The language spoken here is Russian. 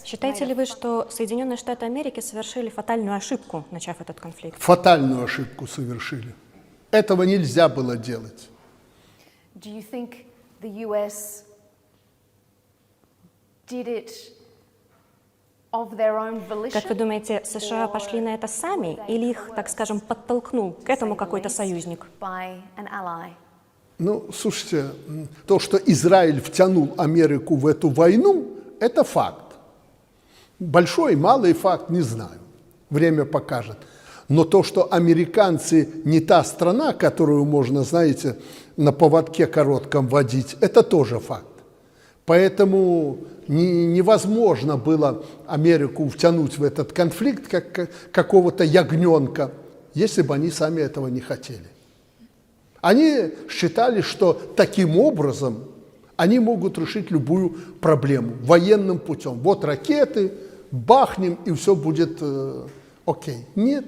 Считаете ли вы, что Соединенные Штаты Америки совершили фатальную ошибку, начав этот конфликт? Фатальную ошибку совершили. Этого нельзя было делать. Как вы думаете, США пошли на это сами, или их, так скажем, подтолкнул к этому какой-то союзник? Ну, слушайте, то, что Израиль втянул Америку в эту войну, это факт. Большой, малый факт, не знаю. Время покажет. Но то, что американцы не та страна, которую можно, знаете, на поводке коротком водить, это тоже факт. Поэтому невозможно было Америку втянуть в этот конфликт как какого-то ягненка, если бы они сами этого не хотели. Они считали, что таким образом они могут решить любую проблему военным путем. Вот ракеты, бахнем, и все будет окей. Нет.